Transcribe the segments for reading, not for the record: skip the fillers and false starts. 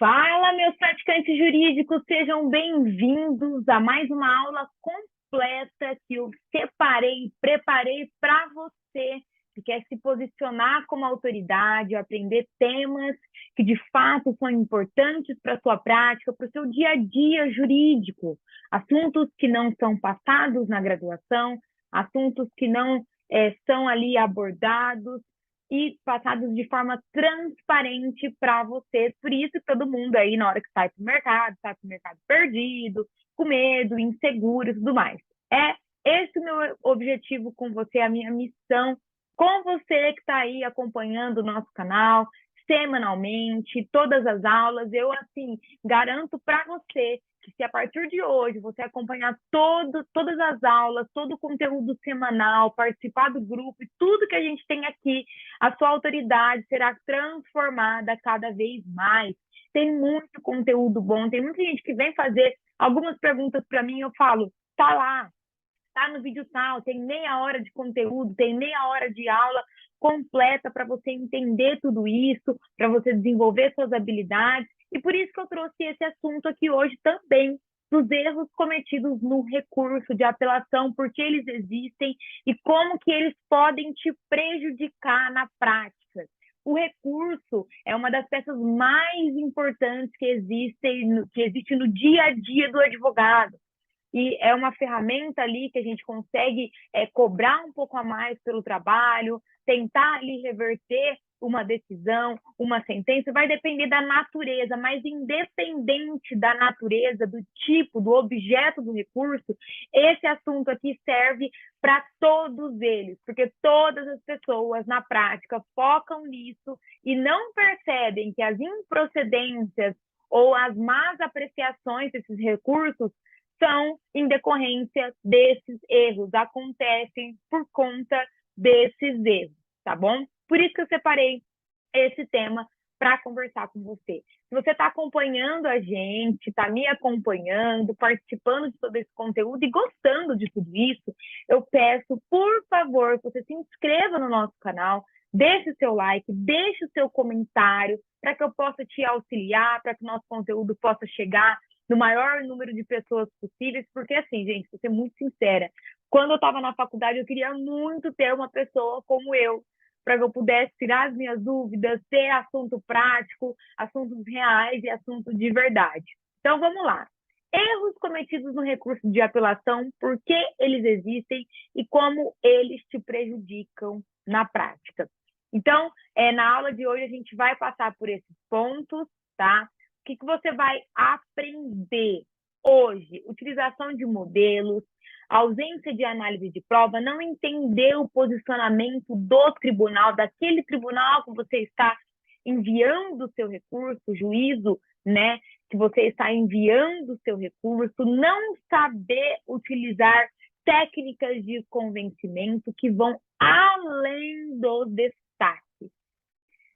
Fala, meus praticantes jurídicos, sejam bem-vindos a mais uma aula completa que eu separei e preparei para você que quer se posicionar como autoridade, aprender temas que de fato são importantes para a sua prática, para o seu dia a dia jurídico, assuntos que não são passados na graduação, assuntos que não são ali abordados e passados de forma transparente para você. Por isso, todo mundo aí, na hora que sai para o mercado perdido, com medo, inseguro e tudo mais. É esse o meu objetivo com você, a minha missão com você que está aí acompanhando o nosso canal semanalmente, todas as aulas. Eu, assim, garanto para você que se a partir de hoje você acompanhar todas as aulas, todo o conteúdo semanal, participar do grupo e tudo que a gente tem aqui, a sua autoridade será transformada cada vez mais. Tem muito conteúdo bom, tem muita gente que vem fazer algumas perguntas para mim, eu falo, tá lá, tá no vídeo tal, tem meia hora de conteúdo, tem meia hora de aula completa para você entender tudo isso, para você desenvolver suas habilidades. E por isso que eu trouxe esse assunto aqui hoje também, dos erros cometidos no recurso de apelação, por que eles existem e como que eles podem te prejudicar na prática. O recurso é uma das peças mais importantes que existe no dia a dia do advogado. E é uma ferramenta ali que a gente consegue cobrar um pouco a mais pelo trabalho, tentar ali reverter uma decisão, uma sentença, vai depender da natureza, mas independente da natureza, do tipo, do objeto do recurso, esse assunto aqui serve para todos eles, porque todas as pessoas na prática focam nisso e não percebem que as improcedências ou as más apreciações desses recursos são em decorrência desses erros, acontecem por conta desses erros, tá bom? Por isso que eu separei esse tema para conversar com você. Se você está acompanhando a gente, está me acompanhando, participando de todo esse conteúdo e gostando de tudo isso, eu peço, por favor, que você se inscreva no nosso canal, deixe o seu like, deixe o seu comentário, para que eu possa te auxiliar, para que o nosso conteúdo possa chegar no maior número de pessoas possíveis, porque assim, gente, vou ser muito sincera, quando eu estava na faculdade, eu queria muito ter uma pessoa como eu, para que eu pudesse tirar as minhas dúvidas, ter assunto prático, assuntos reais e assuntos de verdade. Então, vamos lá. Erros cometidos no recurso de apelação, por que eles existem e como eles te prejudicam na prática. Então, na aula de hoje, a gente vai passar por esses pontos, tá? O que você vai aprender hoje? Utilização de modelos, ausência de análise de prova, não entender o posicionamento do tribunal, daquele tribunal que você está enviando o seu recurso, o juízo, né, que você está enviando o seu recurso, não saber utilizar técnicas de convencimento que vão além dos destaques.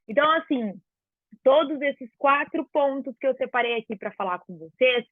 Então, assim, todos esses 4 pontos que eu separei aqui para falar com vocês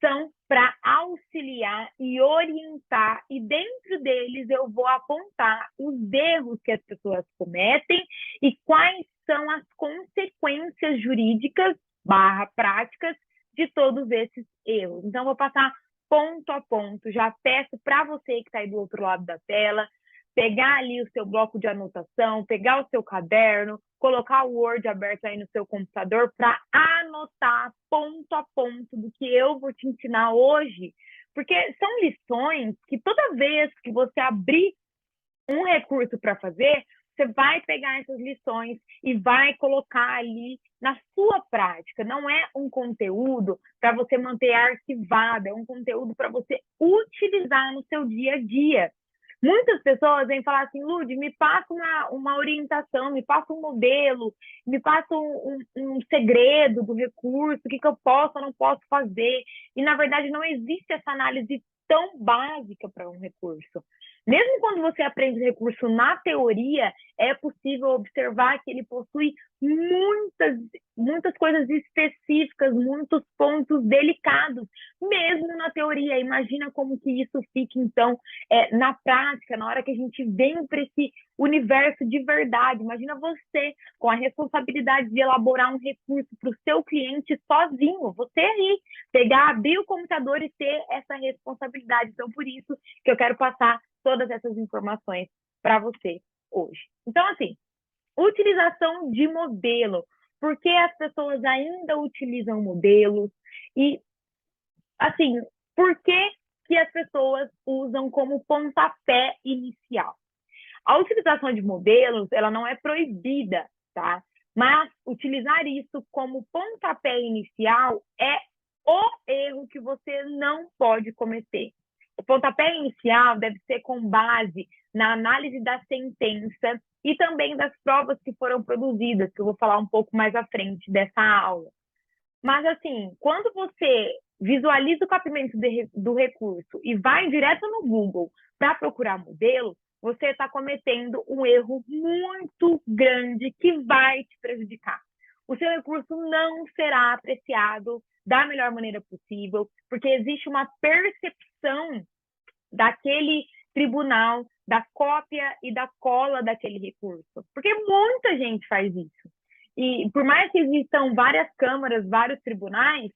são para auxiliar e orientar, e dentro deles eu vou apontar os erros que as pessoas cometem e quais são as consequências jurídicas / práticas de todos esses erros. Então, vou passar ponto a ponto. Já peço para você que está aí do outro lado da tela, pegar ali o seu bloco de anotação, pegar o seu caderno, colocar o Word aberto aí no seu computador para anotar ponto a ponto do que eu vou te ensinar hoje, porque são lições que toda vez que você abrir um recurso para fazer, você vai pegar essas lições e vai colocar ali na sua prática. Não é um conteúdo para você manter arquivado, é um conteúdo para você utilizar no seu dia a dia. Muitas pessoas vêm falar assim, Lud, me passa uma orientação, me passa um modelo, me passa um segredo do recurso, o que eu posso ou não posso fazer. E, na verdade, não existe essa análise tão básica para um recurso. Mesmo quando você aprende recurso na teoria, é possível observar que ele possui muitas coisas específicas, muitos pontos delicados, mesmo na teoria. Imagina como que isso fica, então, na prática, na hora que a gente vem para esse universo de verdade. Imagina você com a responsabilidade de elaborar um recurso para o seu cliente sozinho. Você aí, pegar, abrir o computador e ter essa responsabilidade. Então, por isso que eu quero passar todas essas informações para você hoje. Então, assim, utilização de modelo. Por que as pessoas ainda utilizam modelos? E, assim, por que as pessoas usam como pontapé inicial? A utilização de modelos, ela não é proibida, tá? Mas utilizar isso como pontapé inicial é o erro que você não pode cometer. O pontapé inicial deve ser com base na análise da sentença e também das provas que foram produzidas, que eu vou falar um pouco mais à frente dessa aula. Mas, assim, quando você visualiza o capimento do recurso e vai direto no Google para procurar modelo, você está cometendo um erro muito grande que vai te prejudicar. O seu recurso não será apreciado da melhor maneira possível, porque existe uma percepção daquele tribunal, da cópia e da cola daquele recurso. Porque muita gente faz isso. E por mais que existam várias câmaras, vários tribunais,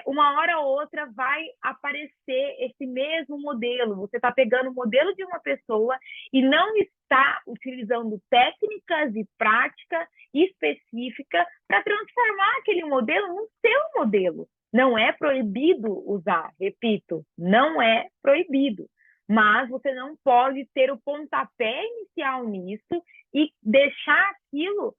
uma hora ou outra vai aparecer esse mesmo modelo. Você está pegando o modelo de uma pessoa e não está utilizando técnicas e prática específica para transformar aquele modelo no seu modelo. Não é proibido usar, repito, não é proibido. Mas você não pode ter o pontapé inicial nisso e deixar aquilo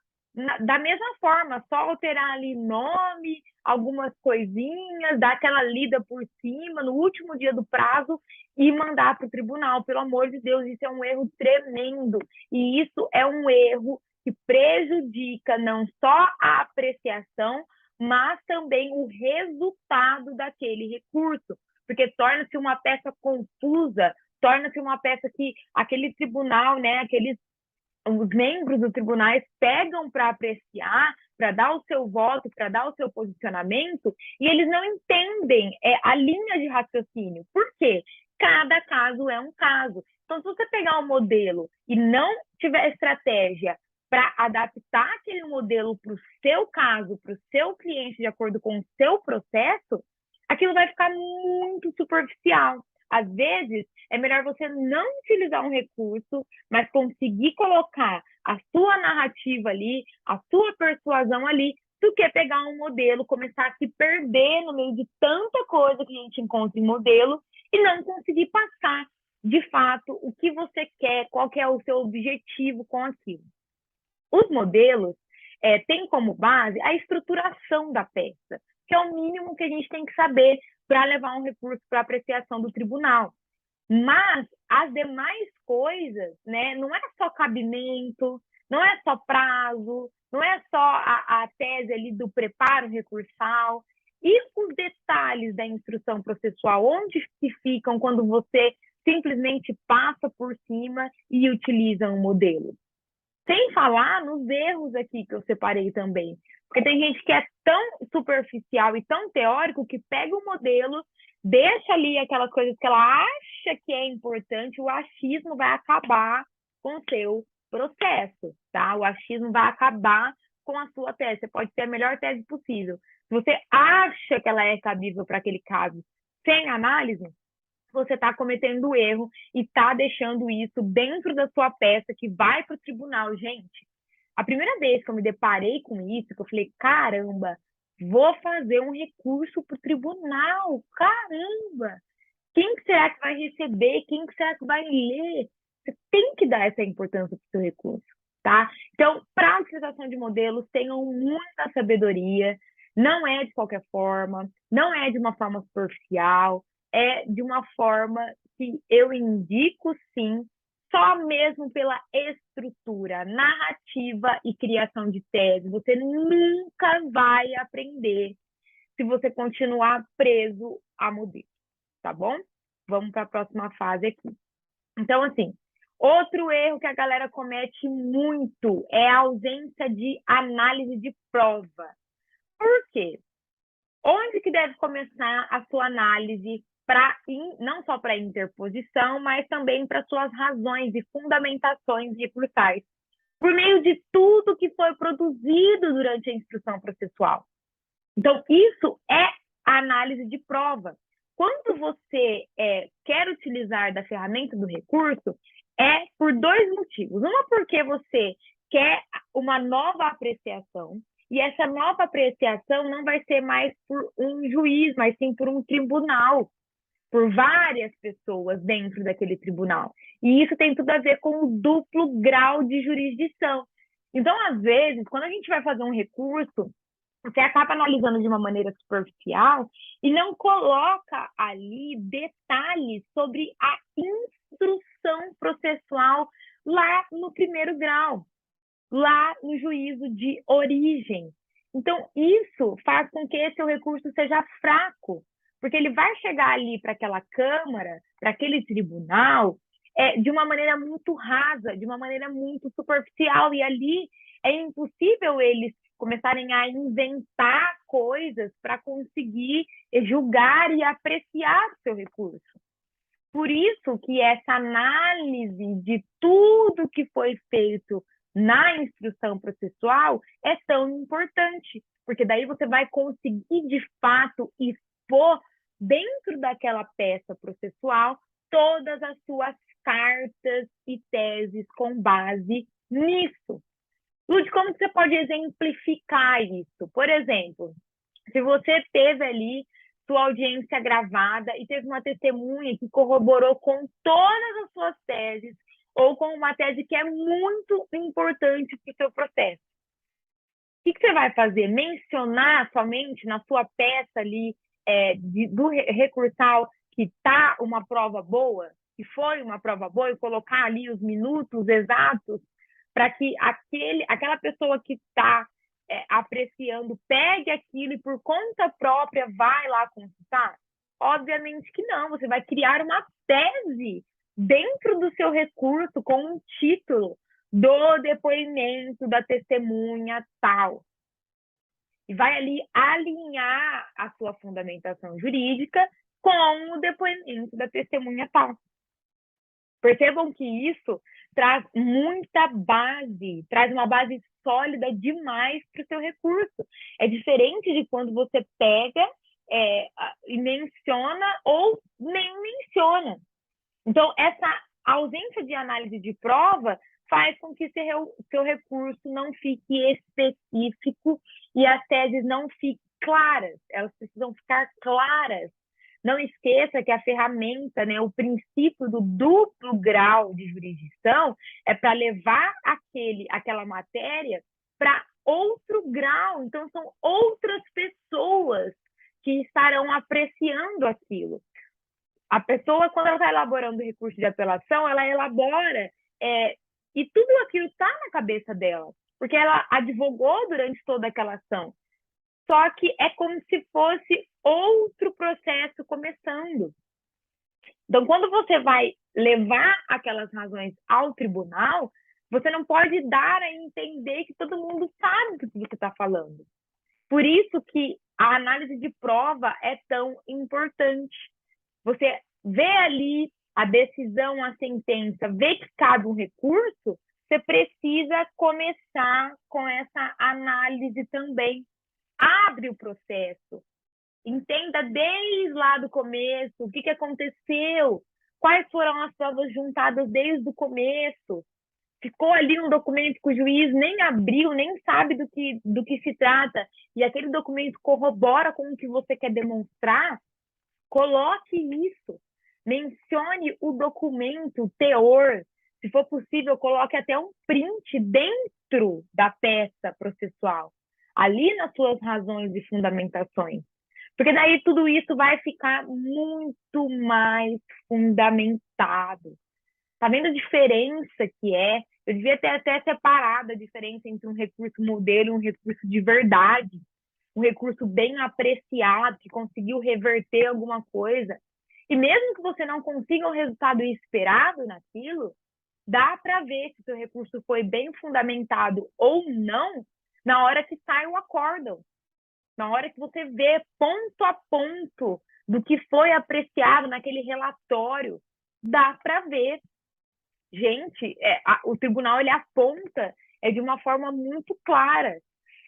da mesma forma, só alterar ali nome, algumas coisinhas, dar aquela lida por cima no último dia do prazo e mandar para o tribunal. Pelo amor de Deus, isso é um erro tremendo. E isso é um erro que prejudica não só a apreciação, mas também o resultado daquele recurso, porque torna-se uma peça confusa, torna-se uma peça que aquele tribunal, né, os membros dos tribunais pegam para apreciar, para dar o seu voto, para dar o seu posicionamento, e eles não entendem a linha de raciocínio. Por quê? Cada caso é um caso. Então, se você pegar um modelo e não tiver estratégia para adaptar aquele modelo para o seu caso, para o seu cliente, de acordo com o seu processo, aquilo vai ficar muito superficial. Às vezes, é melhor você não utilizar um recurso, mas conseguir colocar a sua narrativa ali, a sua persuasão ali, do que pegar um modelo, começar a se perder no meio de tanta coisa que a gente encontra em modelo e não conseguir passar, de fato, o que você quer, qual que é o seu objetivo com aquilo. Os modelos têm como base a estruturação da peça, que é o mínimo que a gente tem que saber para levar um recurso para apreciação do tribunal. Mas as demais coisas, né, não é só cabimento, não é só prazo, não é só a tese ali do preparo recursal, e os detalhes da instrução processual, onde que ficam quando você simplesmente passa por cima e utiliza um modelo. Sem falar nos erros aqui que eu separei também. Porque tem gente que é tão superficial e tão teórico que pega o modelo, deixa ali aquelas coisas que ela acha que é importante, o achismo vai acabar com o seu processo, tá? O achismo vai acabar com a sua tese. Você pode ter a melhor tese possível. Se você acha que ela é cabível para aquele caso sem análise, você está cometendo erro e está deixando isso dentro da sua peça que vai para o tribunal. Gente, a primeira vez que eu me deparei com isso, que eu falei, caramba, vou fazer um recurso para o tribunal, caramba! Quem que será que vai receber? Quem que será que vai ler? Você tem que dar essa importância para o seu recurso, tá? Então, para a utilização de modelos, tenham muita sabedoria, não é de qualquer forma, não é de uma forma superficial, é de uma forma que eu indico, sim, só mesmo pela estrutura, narrativa e criação de tese. Você nunca vai aprender se você continuar preso a modelo, tá bom? Vamos para a próxima fase aqui. Então, assim, outro erro que a galera comete muito é a ausência de análise de prova. Por quê? onde que deve começar a sua análise não só para interposição, mas também para suas razões e fundamentações recursais, por meio de tudo que foi produzido durante a instrução processual. Então, isso é a análise de prova. Quando você quer utilizar da ferramenta do recurso, é por dois motivos. Uma, porque você quer uma nova apreciação, e essa nova apreciação não vai ser mais por um juiz, mas sim por um tribunal, por várias pessoas dentro daquele tribunal. E isso tem tudo a ver com o duplo grau de jurisdição. Então, às vezes, quando a gente vai fazer um recurso, você acaba analisando de uma maneira superficial e não coloca ali detalhes sobre a instrução processual lá no primeiro grau, lá no juízo de origem. Então, isso faz com que esse recurso seja fraco, porque ele vai chegar ali para aquela Câmara, para aquele tribunal, de uma maneira muito rasa, de uma maneira muito superficial, e ali é impossível eles começarem a inventar coisas para conseguir julgar e apreciar o seu recurso. Por isso que essa análise de tudo que foi feito na instrução processual é tão importante, porque daí você vai conseguir, de fato, expor dentro daquela peça processual todas as suas cartas e teses com base nisso. Lud, como que você pode exemplificar isso? Por exemplo, se você teve ali sua audiência gravada e teve uma testemunha que corroborou com todas as suas teses ou com uma tese que é muito importante para o seu processo. O que você vai fazer? Mencionar somente na sua peça ali do recursal que está uma prova boa, que foi uma prova boa, e colocar ali os minutos exatos para que aquela pessoa que está apreciando pegue aquilo e por conta própria vai lá consultar? Obviamente que não, você vai criar uma tese dentro do seu recurso com um título do depoimento da testemunha tal. E vai ali alinhar a sua fundamentação jurídica com o depoimento da testemunha tal. Percebam que isso traz muita base, traz uma base sólida demais para o seu recurso. É diferente de quando você pega e menciona ou nem menciona. Então, essa ausência de análise de prova faz com que seu recurso não fique específico e as teses não fiquem claras. Elas precisam ficar claras. Não esqueça que a ferramenta, o princípio do duplo grau de jurisdição é para levar aquela matéria para outro grau. Então, são outras pessoas que estarão apreciando aquilo. A pessoa, quando ela está elaborando o recurso de apelação, ela elabora e tudo aquilo está na cabeça dela, porque ela advogou durante toda aquela ação. Só que é como se fosse outro processo começando. Então, quando você vai levar aquelas razões ao tribunal, você não pode dar a entender que todo mundo sabe do que você está falando. Por isso que a análise de prova é tão importante. Você vê ali a decisão, a sentença, vê que cabe um recurso, você precisa começar com essa análise também. Abre o processo, entenda desde lá do começo o que aconteceu, quais foram as provas juntadas desde o começo. Ficou ali um documento que o juiz nem abriu, nem sabe do que se trata, e aquele documento corrobora com o que você quer demonstrar. Coloque isso, mencione o documento, o teor. Se for possível, coloque até um print dentro da peça processual, ali nas suas razões e fundamentações. Porque daí tudo isso vai ficar muito mais fundamentado. Tá vendo a diferença que é? Eu devia ter até separado a diferença entre um recurso modelo e um recurso de verdade. Um recurso bem apreciado, que conseguiu reverter alguma coisa. E mesmo que você não consiga o resultado esperado naquilo, dá para ver se o seu recurso foi bem fundamentado ou não na hora que sai o acórdão. na hora que você vê ponto a ponto do que foi apreciado naquele relatório, dá para ver. Gente, o tribunal ele aponta de uma forma muito clara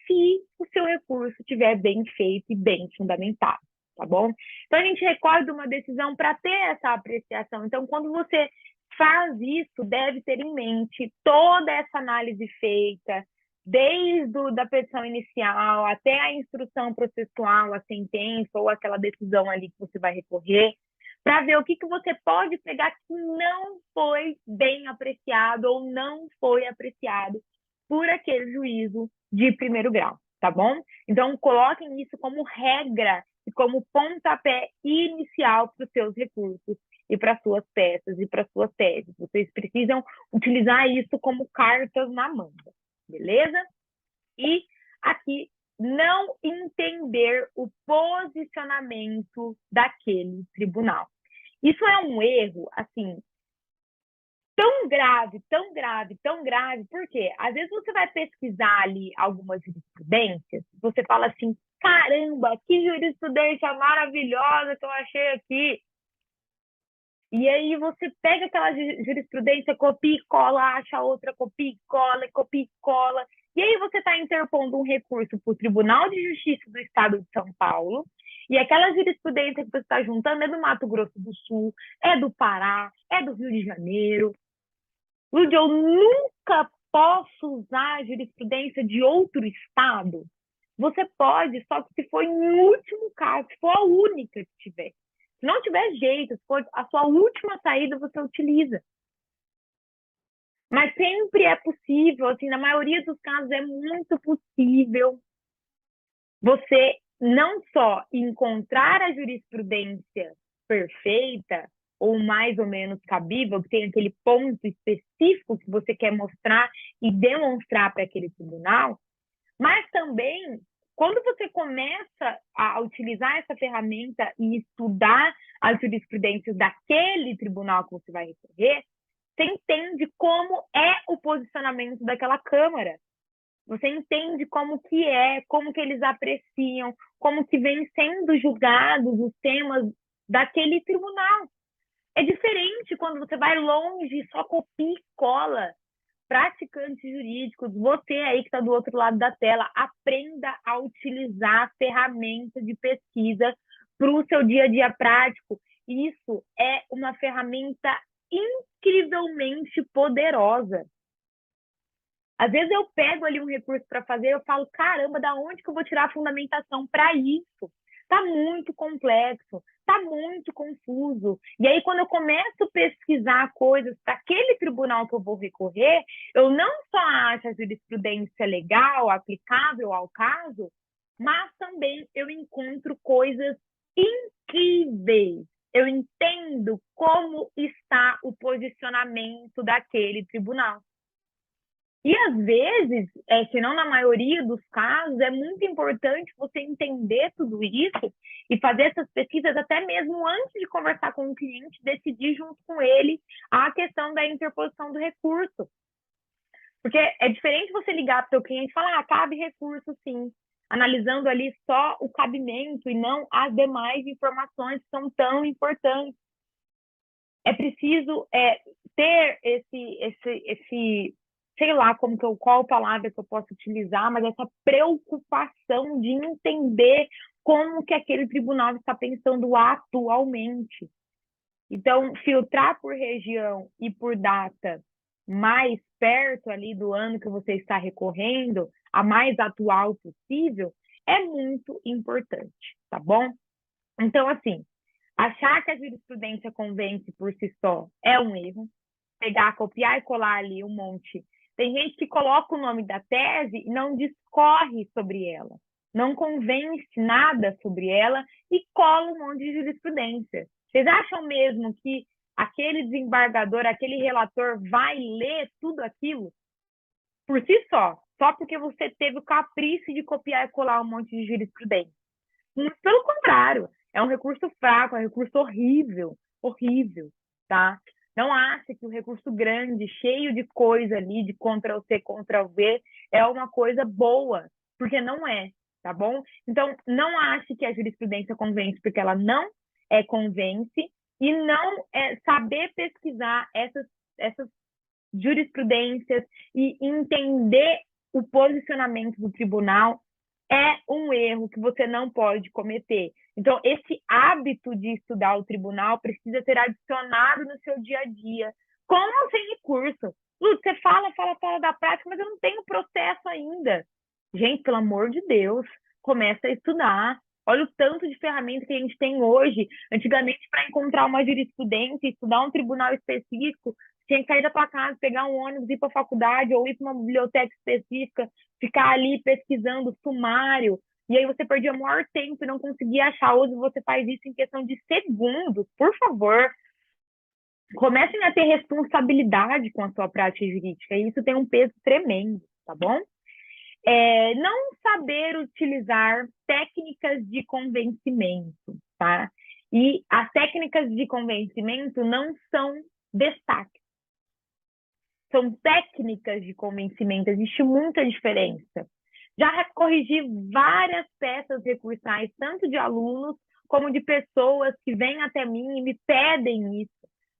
se o seu recurso estiver bem feito e bem fundamentado, tá bom? Então, a gente recorre uma decisão para ter essa apreciação. Então, quando você faz isso, deve ter em mente toda essa análise feita, desde da petição inicial até a instrução processual, a sentença ou aquela decisão ali que você vai recorrer, para ver o que você pode pegar que não foi bem apreciado ou não foi apreciado por aquele juízo de primeiro grau, tá bom? Então, coloquem isso como regra e como pontapé inicial para os seus recursos e para suas peças e para suas teses. Vocês precisam utilizar isso como cartas na manga, beleza? E aqui, não entender o posicionamento daquele tribunal. Isso é um erro, assim, tão grave, tão grave, tão grave, porque às vezes você vai pesquisar ali algumas jurisprudências, você fala assim, caramba, que jurisprudência maravilhosa que eu achei aqui. E aí você pega aquela jurisprudência, copia e cola, acha outra, copia e cola. E aí você está interpondo um recurso para o Tribunal de Justiça do Estado de São Paulo, e aquela jurisprudência que você está juntando é do Mato Grosso do Sul, é do Pará, é do Rio de Janeiro. Lud, eu nunca posso usar a jurisprudência de outro estado. Você pode, só que se for em último caso, se for a única que tiver. Se não tiver jeito, se for a sua última saída, você utiliza. Mas sempre é possível, assim, na maioria dos casos é muito possível você não só encontrar a jurisprudência perfeita ou mais ou menos cabível, que tem aquele ponto específico que você quer mostrar e demonstrar para aquele tribunal, mas também, quando você começa a utilizar essa ferramenta e estudar as jurisprudências daquele tribunal que você vai recorrer, você entende como é o posicionamento daquela Câmara. Você entende como que eles apreciam, como que vem sendo julgados os temas daquele tribunal. É diferente quando você vai longe, só copia e cola. Praticantes jurídicos, você aí que está do outro lado da tela, aprenda a utilizar a ferramenta de pesquisa para o seu dia a dia prático. Isso é uma ferramenta incrivelmente poderosa. Às vezes eu pego ali um recurso para fazer, eu falo, caramba, da onde que eu vou tirar a fundamentação para isso? Está muito complexo, está muito confuso. E aí, quando eu começo a pesquisar coisas para aquele tribunal que eu vou recorrer, eu não só acho a jurisprudência legal, aplicável ao caso, mas também eu encontro coisas incríveis. Eu entendo como está o posicionamento daquele tribunal. E às vezes, se não na maioria dos casos, é muito importante você entender tudo isso e fazer essas pesquisas até mesmo antes de conversar com o cliente, decidir junto com ele a questão da interposição do recurso. Porque é diferente você ligar para o seu cliente e falar, cabe recurso sim, analisando ali só o cabimento e não as demais informações que são tão importantes. É preciso ter esse sei lá qual palavra que eu posso utilizar, mas essa preocupação de entender como que aquele tribunal está pensando atualmente. Então, filtrar por região e por data mais perto ali do ano que você está recorrendo, a mais atual possível, é muito importante, tá bom? Então, assim, achar que a jurisprudência convence por si só é um erro. Pegar, copiar e colar ali um monte. Tem gente que coloca o nome da tese e não discorre sobre ela, não convence nada sobre ela e cola um monte de jurisprudência. Vocês acham mesmo que aquele desembargador, aquele relator vai ler tudo aquilo por si só porque você teve o capricho de copiar e colar um monte de jurisprudência? Muito pelo contrário, é um recurso fraco, é um recurso horrível, horrível, tá? Não acha que o recurso grande, cheio de coisa ali, de Ctrl-C, Ctrl-V, é uma coisa boa, porque não é. tá bom? Então, não ache que a jurisprudência convence, porque ela não convence, e não saber pesquisar essas jurisprudências e entender o posicionamento do tribunal é um erro que você não pode cometer. Então, esse hábito de estudar o tribunal precisa ser adicionado no seu dia a dia, com ou sem recurso. Lúcio, você fala da prática, mas eu não tenho processo ainda. Gente, pelo amor de Deus, começa a estudar. Olha o tanto de ferramentas que a gente tem hoje. Antigamente, para encontrar uma jurisprudência, estudar um tribunal específico, tinha que sair da tua casa, pegar um ônibus, ir para a faculdade ou ir para uma biblioteca específica, ficar ali pesquisando sumário. E aí você perdia o maior tempo e não conseguia achar. Hoje você faz isso em questão de segundos. Por favor, comecem a ter responsabilidade com a sua prática jurídica. E isso tem um peso tremendo, tá bom? Não saber utilizar técnicas de convencimento, tá? E as técnicas de convencimento não são destaque. São técnicas de convencimento, existe muita diferença. Já corrigi várias peças recursais, tanto de alunos como de pessoas que vêm até mim e me pedem isso.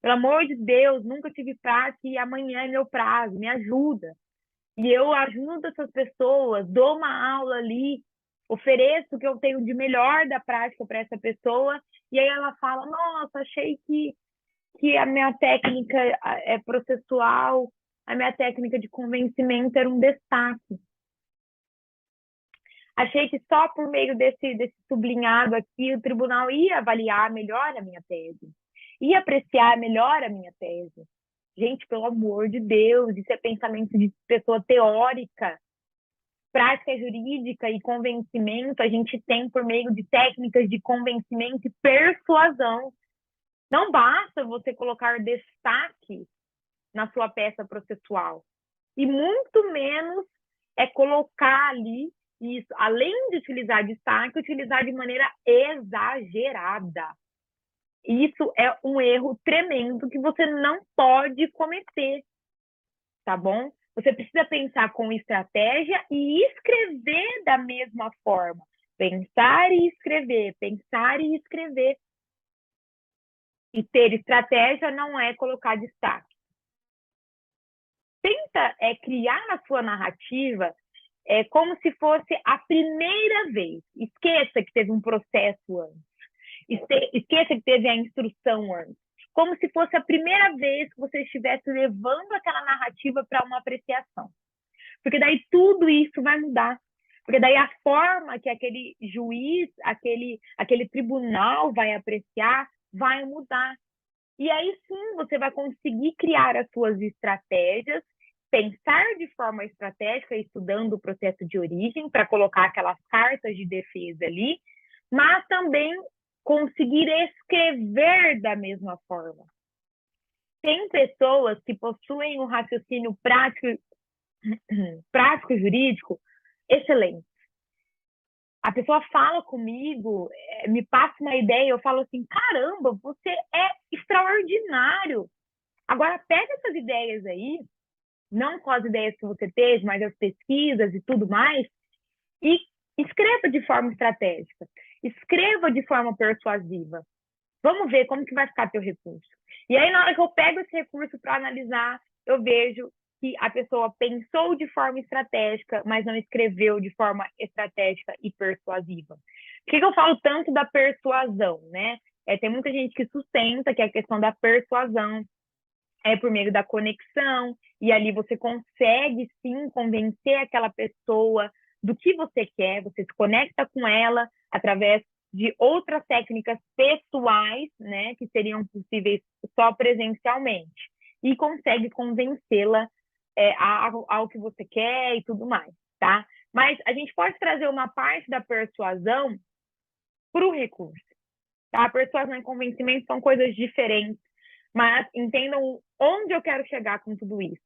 Pelo amor de Deus, nunca tive prática e amanhã é meu prazo, me ajuda. E eu ajudo essas pessoas, dou uma aula ali, ofereço o que eu tenho de melhor da prática para essa pessoa, e aí ela fala, nossa, achei que a minha técnica processual, a minha técnica de convencimento era um destaque. Achei que só por meio desse sublinhado aqui, o tribunal ia avaliar melhor a minha tese, ia apreciar melhor a minha tese. Gente, pelo amor de Deus, isso é pensamento de pessoa teórica. Prática jurídica e convencimento a gente tem por meio de técnicas de convencimento e persuasão. Não basta você colocar destaque na sua peça processual. E muito menos colocar ali isso, além de utilizar destaque, utilizar de maneira exagerada. Isso é um erro tremendo que você não pode cometer, tá bom? Você precisa pensar com estratégia e escrever da mesma forma. Pensar e escrever, pensar e escrever. E ter estratégia não é colocar destaque. Tenta criar a sua narrativa como se fosse a primeira vez. Esqueça que teve um processo antes. Esqueça que teve a instrução antes. Como se fosse a primeira vez que você estivesse levando aquela narrativa para uma apreciação. Porque daí tudo isso vai mudar. Porque daí a forma que aquele juiz, aquele tribunal vai apreciar, vai mudar. E aí sim você vai conseguir criar as suas estratégias, pensar de forma estratégica, estudando o processo de origem, para colocar aquelas cartas de defesa ali, mas também conseguir escrever da mesma forma. Tem pessoas que possuem um raciocínio prático jurídico excelente. A pessoa fala comigo, me passa uma ideia, eu falo assim, caramba, você é extraordinário. Agora, pega essas ideias aí, não só as ideias que você teve, mas as pesquisas e tudo mais, e escreva de forma estratégica. Escreva de forma persuasiva. Vamos ver como que vai ficar teu recurso. E aí, na hora que eu pego esse recurso para analisar, eu vejo que a pessoa pensou de forma estratégica, mas não escreveu de forma estratégica e persuasiva. Por que eu falo tanto da persuasão, né? Tem muita gente que sustenta que a questão da persuasão é por meio da conexão, e ali você consegue, sim, convencer aquela pessoa do que você quer, você se conecta com ela através de outras técnicas pessoais, né, que seriam possíveis só presencialmente, e consegue convencê-la ao que você quer e tudo mais, tá? Mas a gente pode trazer uma parte da persuasão para o recurso, tá? A persuasão e convencimento são coisas diferentes, mas entendam onde eu quero chegar com tudo isso.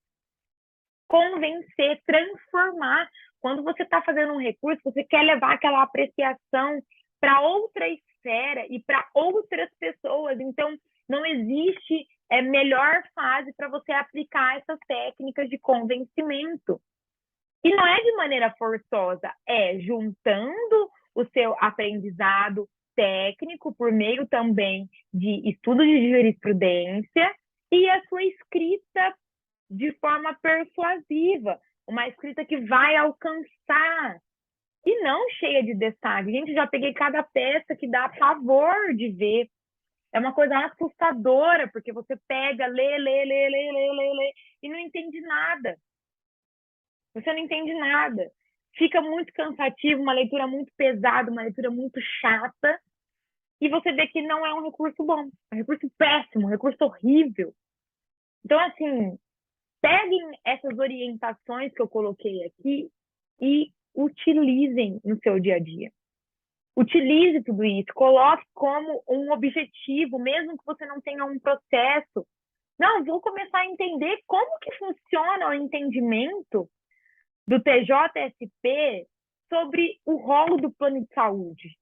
Convencer, transformar. Quando você está fazendo um recurso, você quer levar aquela apreciação para outra esfera e para outras pessoas. Então, não existe melhor fase para você aplicar essas técnicas de convencimento. E não é de maneira forçosa, é juntando o seu aprendizado técnico por meio também de estudo de jurisprudência e a sua escrita de forma persuasiva, uma escrita que vai alcançar e não cheia de detalhes. Gente, já peguei cada peça que dá pavor de ver. É uma coisa assustadora, porque você pega, lê, e não entende nada. Você não entende nada. Fica muito cansativo, uma leitura muito pesada, uma leitura muito chata, e você vê que não é um recurso bom, é um recurso péssimo, um recurso horrível. Então, assim, peguem essas orientações que eu coloquei aqui e utilizem no seu dia a dia. Utilize tudo isso, coloque como um objetivo, mesmo que você não tenha um processo. Não, vou começar a entender como que funciona o entendimento do TJSP sobre o rolo do plano de saúde.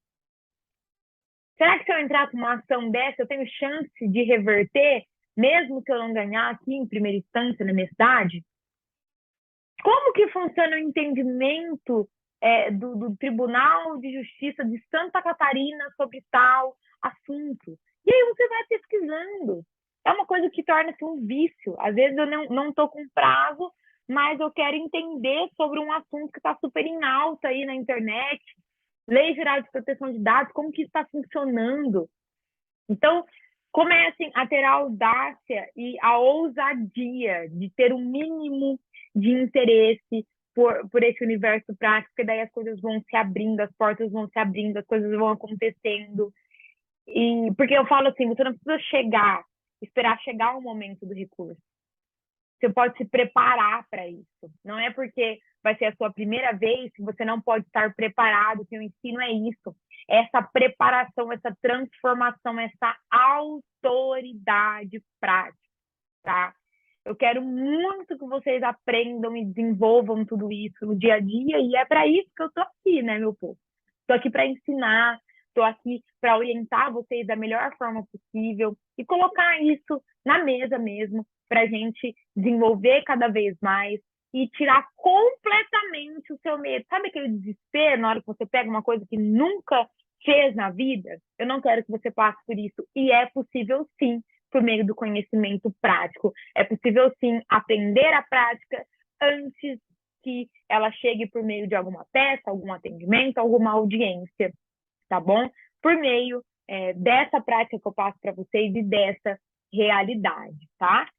Será que se eu entrar com uma ação dessa, eu tenho chance de reverter, mesmo se eu não ganhar aqui em primeira instância na minha cidade? Como que funciona o entendimento do Tribunal de Justiça de Santa Catarina sobre tal assunto? E aí você vai pesquisando. É uma coisa que torna-se um vício. Às vezes eu não estou com prazo, mas eu quero entender sobre um assunto que está super em alta aí na internet. Lei Geral de Proteção de Dados, como que está funcionando? Então, comecem a ter a audácia e a ousadia de ter o mínimo de interesse por esse universo prático, porque daí as coisas vão se abrindo, as portas vão se abrindo, as coisas vão acontecendo. E porque eu falo assim, você não precisa esperar chegar o momento do recurso. Você pode se preparar para isso. Não é porque vai ser a sua primeira vez que você não pode estar preparado, que o ensino é isso. Essa preparação, essa transformação, essa autoridade prática, tá? Eu quero muito que vocês aprendam e desenvolvam tudo isso no dia a dia, e é para isso que eu tô aqui, né, meu povo? Tô aqui para ensinar, tô aqui para orientar vocês da melhor forma possível e colocar isso na mesa mesmo, para a gente desenvolver cada vez mais e tirar completamente o seu medo. Sabe aquele desespero na hora que você pega uma coisa que nunca fez na vida? Eu não quero que você passe por isso. E é possível sim, por meio do conhecimento prático. É possível sim aprender a prática antes que ela chegue por meio de alguma peça, algum atendimento, alguma audiência, tá bom? Por meio dessa prática que eu passo para vocês e dessa realidade, tá?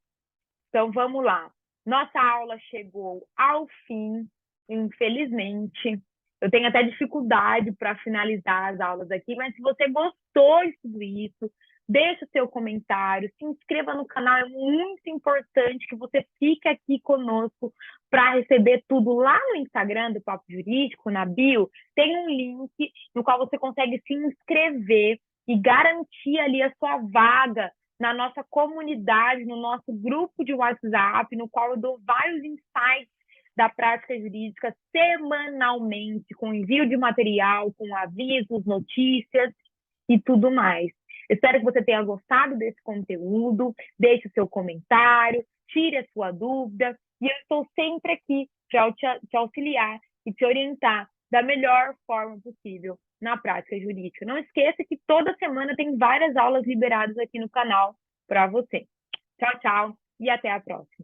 Então, vamos lá. Nossa aula chegou ao fim, infelizmente. Eu tenho até dificuldade para finalizar as aulas aqui, mas se você gostou de tudo isso, deixa o seu comentário, se inscreva no canal, é muito importante que você fique aqui conosco para receber tudo lá no Instagram do Papo Jurídico, na bio, tem um link no qual você consegue se inscrever e garantir ali a sua vaga na nossa comunidade, no nosso grupo de WhatsApp, no qual eu dou vários insights da prática jurídica semanalmente, com envio de material, com avisos, notícias e tudo mais. Espero que você tenha gostado desse conteúdo, deixe o seu comentário, tire a sua dúvida, e eu estou sempre aqui para te auxiliar e te orientar da melhor forma possível na prática jurídica. Não esqueça que toda semana tem várias aulas liberadas aqui no canal para você. Tchau, tchau e até a próxima.